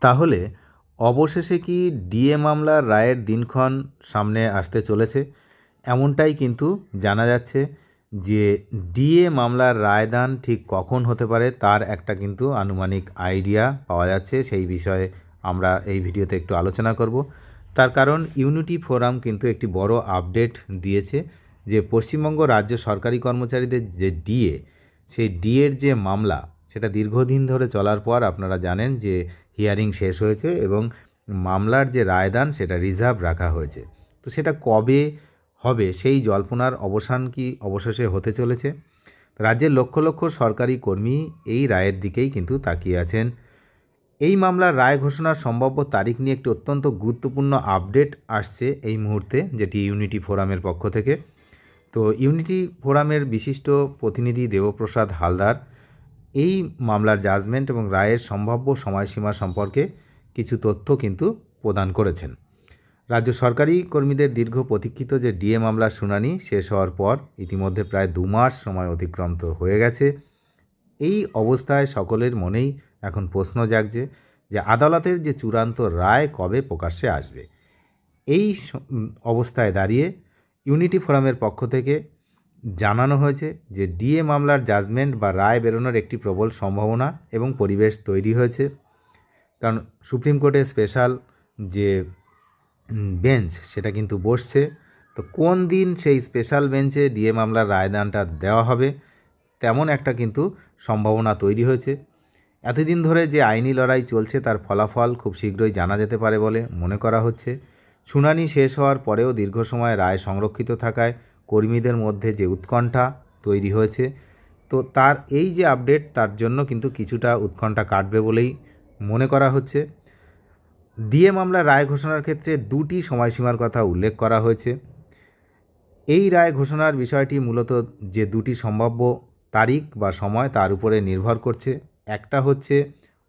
তাহলে অবশেষে কি ডিএ মামলার রায়ের দিনক্ষণ সামনে আসতে চলেছে? এমনটাই কিন্তু জানা যাচ্ছে যে ডিএ মামলার রায়দান ঠিক কখন হতে পারে তার একটা কিন্তু আনুমানিক আইডিয়া পাওয়া যাচ্ছে। সেই বিষয়ে আমরা এই ভিডিওতে একটু আলোচনা করব। তার কারণ ইউনিটি ফোরাম কিন্তু একটি বড় আপডেট দিয়েছে যে পশ্চিমবঙ্গ রাজ্য সরকারি কর্মচারীদের যে ডিএ, সেই ডিএর যে মামলা সেটা দীর্ঘদিন ধরে চলার পর আপনারা জানেন যে হিয়ারিং শেষ হয়েছে এবং মামলার যে রায়দান সেটা রিজার্ভ রাখা হয়েছে। তো সেটা কবে হবে সেই জল্পনার অবসান কি অবশেষে হতে চলেছে? রাজ্যের লক্ষ লক্ষ সরকারি কর্মী এই রায়ের দিকেই কিন্তু তাকিয়ে আছেন। এই মামলার রায় ঘোষণার সম্ভাব্য তারিখ নিয়ে একটি অত্যন্ত গুরুত্বপূর্ণ আপডেট আসছে এই মুহূর্তে, যেটি ইউনিটি ফোরামের পক্ষ থেকে। তো ইউনিটি ফোরামের বিশিষ্ট প্রতিনিধি দেবপ্রসাদ হালদার এই মামলার জাজমেন্ট এবং রায়ের সম্ভাব্য সময়সীমা সম্পর্কে কিছু তথ্য কিন্তু প্রদান করেছেন। রাজ্য সরকারি কর্মীদের দীর্ঘ প্রতীক্ষিত যে ডিএ মামলার শুনানি শেষ হওয়ার পর ইতিমধ্যে প্রায় 2 মাস সময় অতিক্রান্ত হয়ে গেছে। এই অবস্থায় সকলের মনেই এখন প্রশ্ন জাগছে যে আদালতের যে চূড়ান্ত রায় কবে প্রকাশ্যে আসবে। এই অবস্থায় দাঁড়িয়ে ইউনিটি ফোরামের পক্ষ থেকে জানানো হয়েছে যে ডিএ মামলার জাজমেন্ট বা রায় বেরোনোর একটি প্রবল সম্ভাবনা এবং পরিবেশ তৈরি হয়েছে। কারণ সুপ্রিম কোর্টে স্পেশাল যে বেঞ্চ সেটা কিন্তু বসছে। তো কোন দিন সেই স্পেশাল বেঞ্চে ডিএ মামলার রায়দানটা দেওয়া হবে তেমন একটা কিন্তু সম্ভাবনা তৈরি হয়েছে। এতদিন ধরে যে আইনি লড়াই চলছে তার ফলাফল খুব শীঘ্রই জানা যেতে পারে বলে মনে করা হচ্ছে। শুনানি শেষ হওয়ার পরেও দীর্ঘ সময় রায় সংরক্ষিত থাকায় কর্মীদের মধ্যে যে উৎকণ্ঠা তৈরি হয়েছে, তো তার এই যে আপডেট তার জন্য কিন্তু কিছুটা উৎকণ্ঠা কাটবে বলেই মনে করা হচ্ছে। ডিএ মামলার রায় ঘোষণার ক্ষেত্রে 2টি সময়সীমার কথা উল্লেখ করা হয়েছে। এই রায় ঘোষণার বিষয়টি মূলত যে 2টি সম্ভাব্য তারিখ বা সময় তার উপরে নির্ভর করছে। একটা হচ্ছে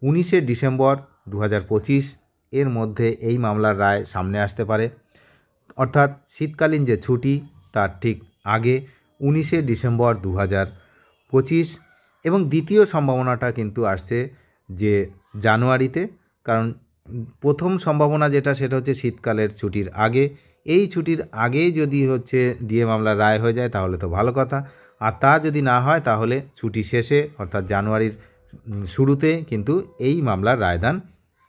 19শে ডিসেম্বর 2025 এর মধ্যে এই মামলার রায় সামনে আসতে পারে, অর্থাৎ শীতকালীন যে ছুটি তার ঠিক আগে 19শে ডিসেম্বর 2025। এবং দ্বিতীয় সম্ভাবনাটা কিন্তু আসছে যে জানুয়ারিতে, কারণ প্রথম সম্ভাবনা যেটা সেটা হচ্ছে শীতকালের ছুটির আগে। এই ছুটির আগেই যদি হচ্ছে ডিএ মামলার রায় হয়ে যায় তাহলে তো ভালো কথা, আর তা যদি না হয় তাহলে ছুটি শেষে অর্থাৎ জানুয়ারির শুরুতে কিন্তু এই মামলার রায়দান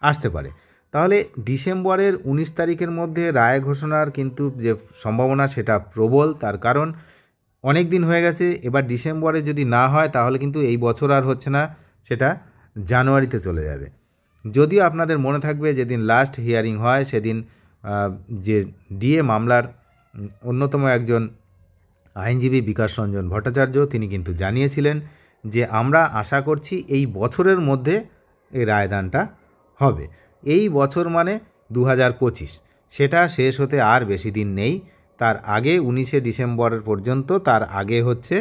আসতে পারে। তাহলে ডিসেম্বরের 19 তারিখের মধ্যে রায় ঘোষণার কিন্তু যে সম্ভাবনা সেটা প্রবল। তার কারণ অনেক দিন হয়ে গেছে, এবার ডিসেম্বরে যদি না হয় তাহলে কিন্তু এই বছর আর হচ্ছে না, সেটা জানুয়ারিতে চলে যাবে। যদিও আপনাদের মনে থাকবে যেদিন লাস্ট হিয়ারিং হয় সেদিন যে ডিএ মামলার অন্যতম একজন আইনজীবী বিকাশ রঞ্জন ভট্টাচার্য তিনি কিন্তু জানিয়েছিলেন যে আমরা আশা করছি এই বছরের মধ্যে এই রায়দানটা হবে। এই বছর মানে 2025, সেটা শেষ হতে আর বেশি দিন নেই। তার আগে 19শে ডিসেম্বরের পর্যন্ত, তার আগে হচ্ছে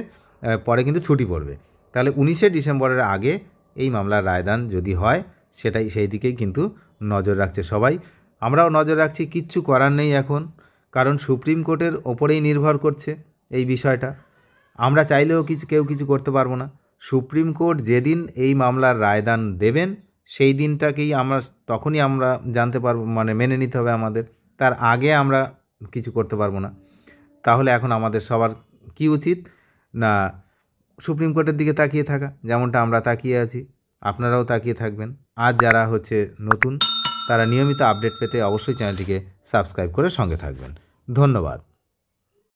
পরে কিন্তু ছুটি পড়বে। তাহলে 19শে ডিসেম্বরের আগে এই মামলার রায়দান যদি হয় সেটাই সেই দিকেই কিন্তু নজর রাখছে সবাই। আমরাও নজর রাখছি, কিচ্ছু করার নেই এখন, কারণ সুপ্রিম কোর্টের ওপরেই নির্ভর করছে এই বিষয়টা। আমরা চাইলেও কেউ কিছু করতে পারবো না। সুপ্রিম কোর্ট যেদিন এই মামলার রায়দান দেবেন সেই দিনটাকেই তখনই আমরা জানতে পারবো, মানে মেনে নিতে হবে আমাদের। তার আগে আমরা কিছু করতে পারবো না। তাহলে এখন আমাদের সবার কি উচিত না, সুপ্রিম কোর্টের দিকে তাকিয়ে থাকা, যেমনটা আমরা তাকিয়ে আছি। আপনারাও তাকিয়ে থাকবেন। আর যারা হচ্ছে নতুন তারা নিয়মিত আপডেট পেতে অবশ্যই চ্যানেলটিকে সাবস্ক্রাইব করে সঙ্গে থাকবেন। ধন্যবাদ।